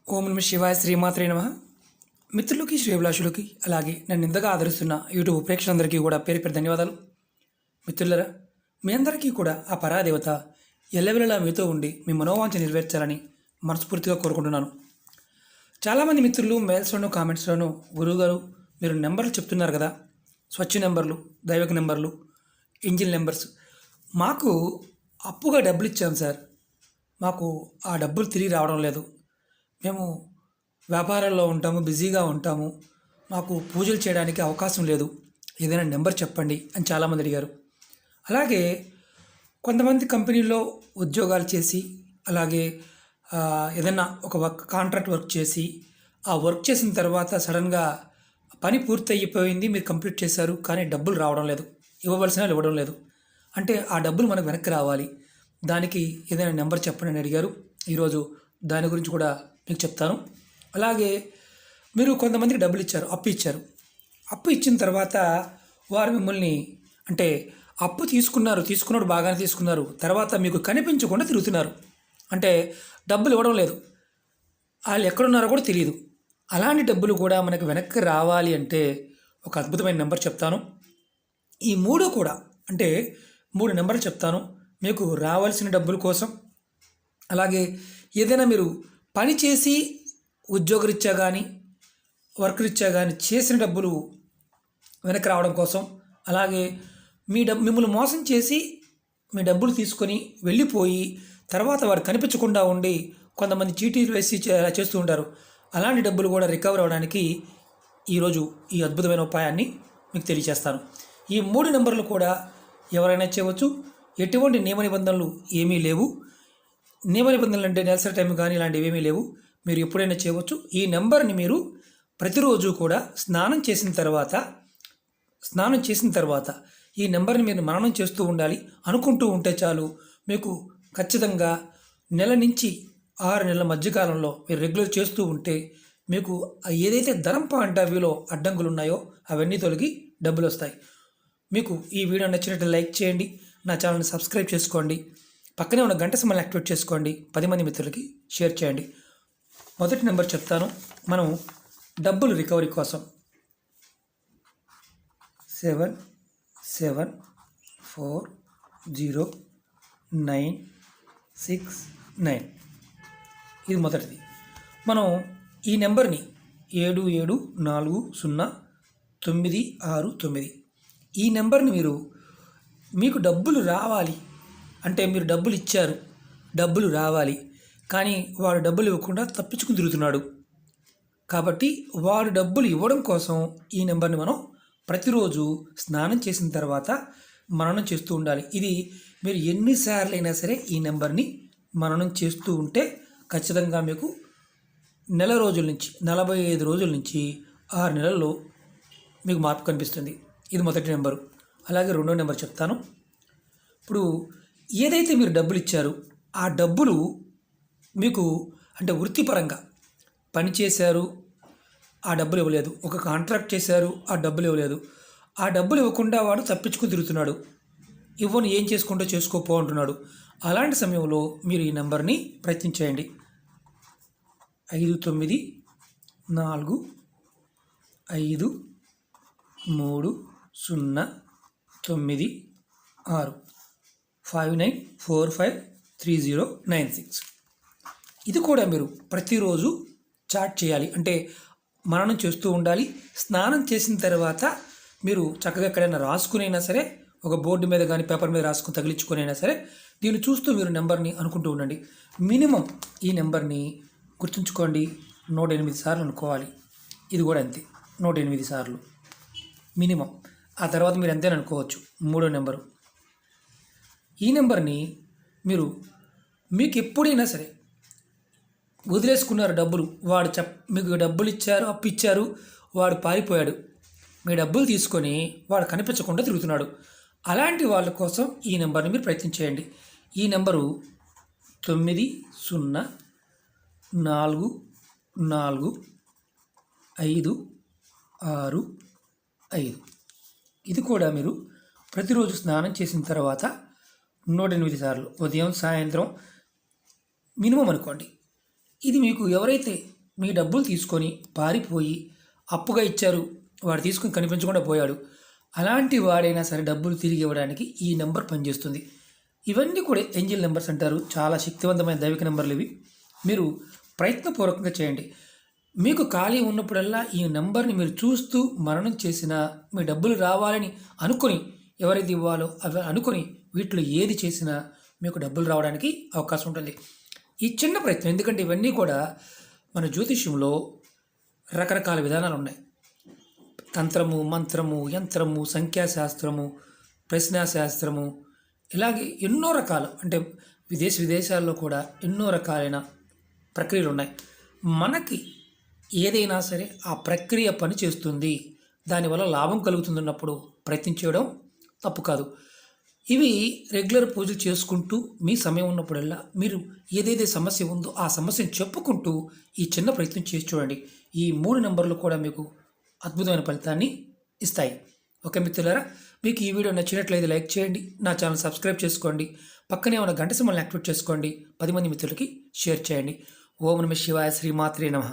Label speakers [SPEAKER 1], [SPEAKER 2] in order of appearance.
[SPEAKER 1] ఓం నమ శివాయ శ్రీమాత్రే నమ. మిత్రులకి శ్రేభిలాషులకి అలాగే నన్ను ఇంతగా ఆదరిస్తున్న యూట్యూబ్ ప్రేక్షకులందరికీ కూడా పేరు పేరు ధన్యవాదాలు. మిత్రులరా, మీ అందరికీ కూడా ఆ పరాదేవత ఎల్లవెల్లలా మీతో ఉండి మీ మనోవాంఛ నెరవేర్చాలని మనస్ఫూర్తిగా కోరుకుంటున్నాను. చాలామంది మిత్రులు మెయిల్స్లోనూ కామెంట్స్లోనూ గురువుగారు మీరు నెంబర్లు చెప్తున్నారు కదా, స్వచ్ఛ నెంబర్లు, దైవిక నెంబర్లు, ఇంజిన్ నెంబర్స్, మాకు అప్పుగా డబ్బులు ఇచ్చాం సార్, మాకు ఆ డబ్బులు తిరిగి రావడం లేదు, మేము వ్యాపారాల్లో ఉంటాము, బిజీగా ఉంటాము, మాకు పూజలు చేయడానికి అవకాశం లేదు, ఏదైనా నెంబర్ చెప్పండి అని చాలామంది అడిగారు. అలాగే కొంతమంది కంపెనీల్లో ఉద్యోగాలు చేసి అలాగే ఏదైనా ఒక కాంట్రాక్ట్ వర్క్ చేసి ఆ వర్క్ చేసిన తర్వాత సడన్గా పని పూర్తి అయిపోయింది, మీరు కంప్లీట్ చేశారు, కానీ డబ్బులు రావడం లేదు, ఇవ్వవలసిన ఇవ్వడం లేదు, అంటే ఆ డబ్బులు మనకు వెనక్కి రావాలి, దానికి ఏదైనా నెంబర్ చెప్పండి అని అడిగారు. ఈరోజు దాని గురించి కూడా మీకు చెప్తాను. అలాగే మీరు కొంతమందికి డబ్బులు ఇచ్చారు, అప్పు ఇచ్చారు, అప్పు ఇచ్చిన తర్వాత వారు మిమ్మల్ని అంటే అప్పు తీసుకున్నాడు బాగానే తీసుకున్నారు, తర్వాత మీకు కనిపించకుండా తిరుగుతున్నారు, అంటే డబ్బులు ఇవ్వడం లేదు, వాళ్ళు ఎక్కడున్నారో కూడా తెలియదు. అలాంటి డబ్బులు కూడా మనకు వెనక్కి రావాలి అంటే ఒక అద్భుతమైన నెంబర్ చెప్తాను. ఈ మూడు కూడా అంటే 3 నెంబర్లు చెప్తాను మీకు రావాల్సిన డబ్బుల కోసం. అలాగే ఏదైనా మీరు పని చేసి ఉద్యోగరీత్యా కానీ వర్క్ రీత్యా కానీ చేసిన డబ్బులు వెనక్కి రావడం కోసం. అలాగే మిమ్మల్ని మోసం చేసి మీ డబ్బులు తీసుకొని వెళ్ళిపోయి తర్వాత వారు కనిపించకుండా ఉండి కొంతమంది చీటీలు వేసి చేస్తూ ఉంటారు, అలాంటి డబ్బులు కూడా రికవర్ అవ్వడానికి ఈరోజు ఈ అద్భుతమైన ఉపాయాన్ని మీకు తెలియజేస్తాను. ఈ 3 నెంబర్లు కూడా ఎవరైనా చేయవచ్చు, ఎటువంటి నియమ నిబంధనలు ఏమీ లేవు. నియమ నిబంధనలు అంటే నెలసరి టైం కానీ ఇలాంటివి ఏమీ లేవు, మీరు ఎప్పుడైనా చేయవచ్చు. ఈ నెంబర్ని మీరు ప్రతిరోజు కూడా స్నానం చేసిన తర్వాత ఈ నెంబర్ని మీరు మననం చేస్తూ ఉండాలి, అనుకుంటూ ఉంటే చాలు. మీకు ఖచ్చితంగా నెల నుంచి 6 నెలల మధ్యకాలంలో మీరు రెగ్యులర్ చేస్తూ ఉంటే మీకు ఏదైతే ధనం పాయింట్ ఆఫ్ వ్యూలో అడ్డంకులు ఉన్నాయో అవన్నీ తొలగి డబ్బులు వస్తాయి. మీకు ఈ వీడియో నచ్చినట్టు లైక్ చేయండి, నా ఛానల్ని సబ్స్క్రైబ్ చేసుకోండి, పక్కనే ఉన్న గంట సింబల్ని యాక్టివేట్ చేసుకోండి, 10 మంది మిత్రులకి షేర్ చేయండి. మొదటి నెంబర్ చెప్తాను, మనం డబ్బులు రికవరీ కోసం 77409669. ఇది మొదటిది. మనం ఈ నెంబర్ని 77409669 ఈ నెంబర్ని మీకు డబ్బులు రావాలి అంటే, మీరు డబ్బులు ఇచ్చారు, డబ్బులు రావాలి, కానీ వాడు డబ్బులు ఇవ్వకుండా తప్పించుకుని తిరుగుతున్నాడు, కాబట్టి వాడు డబ్బులు ఇవ్వడం కోసం ఈ నెంబర్ని మనం ప్రతిరోజు స్నానం చేసిన తర్వాత మననం చేస్తూ ఉండాలి. ఇది మీరు ఎన్నిసార్లు అయినా సరే ఈ నెంబర్ని మననం చేస్తూ ఉంటే ఖచ్చితంగా మీకు నెల రోజుల నుంచి 45 రోజుల నుంచి 6 నెలల్లో మీకు మార్పు కనిపిస్తుంది. ఇది మొదటి నెంబరు. అలాగే రెండో నెంబర్ చెప్తాను. ఇప్పుడు ఏదైతే మీరు డబ్బులు ఇచ్చారో ఆ డబ్బులు మీకు అంటే వృత్తిపరంగా పని చేశారు, ఆ డబ్బులు ఇవ్వలేదు, ఒక కాంట్రాక్ట్ చేశారు, ఆ డబ్బులు ఇవ్వలేదు, ఆ డబ్బులు ఇవ్వకుండా వాడు తప్పించుకుని తిరుగుతున్నాడు, ఇవ్వను ఏం చేసుకుంటూ చేసుకోపో అంటున్నాడు. అలాంటి సమయంలో మీరు ఈ నెంబర్ని ప్రయత్నించేయండి. 59453096 59453096. ఇది కూడా మీరు ప్రతిరోజు చాట్ చేయాలి, అంటే మననం చేస్తూ ఉండాలి. స్నానం చేసిన తర్వాత మీరు చక్కగా ఎక్కడైనా రాసుకునైనా సరే, ఒక బోర్డు మీద కానీ పేపర్ మీద రాసుకుని తగిలించుకొని అయినా సరే దీన్ని చూస్తూ మీరు నెంబర్ని అనుకుంటూ ఉండండి. మినిమం ఈ నెంబర్ని గుర్తుంచుకోండి, 108 సార్లు అనుకోవాలి. ఇది కూడా అంతే, 108 సార్లు మినిమం. ఆ తర్వాత మీరు ఎంతైనా అనుకోవచ్చు. మూడో నెంబరు, ఈ నెంబర్ని మీకు ఎప్పుడైనా సరే వదిలేసుకున్నారు డబ్బులు, వాడు మీకు డబ్బులు ఇచ్చారు, అప్పు ఇచ్చారు, వాడు పారిపోయాడు, మీ డబ్బులు తీసుకొని వాడు కనిపించకుండా తిరుగుతున్నాడు, అలాంటి వాళ్ళ కోసం ఈ నెంబర్ని మీరు ప్రయత్నించేయండి. ఈ నెంబరు 90445665. ఇది కూడా మీరు ప్రతిరోజు స్నానం చేసిన తర్వాత 108 సార్లు, ఉదయం సాయంత్రం మినిమం అనుకోండి. ఇది మీకు ఎవరైతే మీ డబ్బులు తీసుకొని పారిపోయి అప్పుగా ఇచ్చారు, వాడు తీసుకుని కనిపించకుండా పోయాడు, అలాంటి వాడైనా సరే డబ్బులు తిరిగి ఇవ్వడానికి ఈ నెంబర్ పనిచేస్తుంది. ఇవన్నీ కూడా ఏంజిల్ నెంబర్స్ అంటారు. చాలా శక్తివంతమైన దైవిక నెంబర్లు ఇవి. మీరు ప్రయత్నపూర్వకంగా చేయండి. మీకు ఖాళీ ఉన్నప్పుడల్లా ఈ నెంబర్ని మీరు చూస్తూ మరణం చేసినా మీ డబ్బులు రావాలని అనుకొని, ఎవరైతే ఇవ్వాలో అవి అనుకొని వీటిలో ఏది చేసినా మీకు డబ్బులు రావడానికి అవకాశం ఉంటుంది. ఈ చిన్న ప్రయత్నం, ఎందుకంటే ఇవన్నీ కూడా మన జ్యోతిష్యంలో రకరకాల విధానాలు ఉన్నాయి. తంత్రము, మంత్రము, యంత్రము, సంఖ్యాశాస్త్రము, ప్రశ్నాశాస్త్రము, ఇలాగే ఎన్నో రకాలు, అంటే విదేశాల్లో కూడా ఎన్నో రకాలైన ప్రక్రియలు ఉన్నాయి. మనకి ఏదైనా సరే ఆ ప్రక్రియ పని చేస్తుంది, దానివల్ల లాభం కలుగుతుందన్నప్పుడు ప్రయత్నం చేయడం తప్పు కాదు. ఇవి రెగ్యులర్ పూజలు చేసుకుంటూ మీ సమయం ఉన్నప్పుడల్లా మీరు ఏదైతే సమస్య ఉందో ఆ సమస్యను చెప్పుకుంటూ ఈ చిన్న ప్రయత్నం చేసి చూడండి. ఈ 3 నెంబర్లు కూడా మీకు అద్భుతమైన ఫలితాన్ని ఇస్తాయి. ఓకే మిత్రులారా, మీకు ఈ వీడియో నచ్చినట్లయితే లైక్ చేయండి, నా ఛానల్ సబ్స్క్రైబ్ చేసుకోండి, పక్కనే ఉన్న గంట సింబల్ని యాక్టివేట్ చేసుకోండి, 10 మంది మిత్రులకి షేర్ చేయండి. ఓం నమః శివాయ, శ్రీమాత్రే నమః.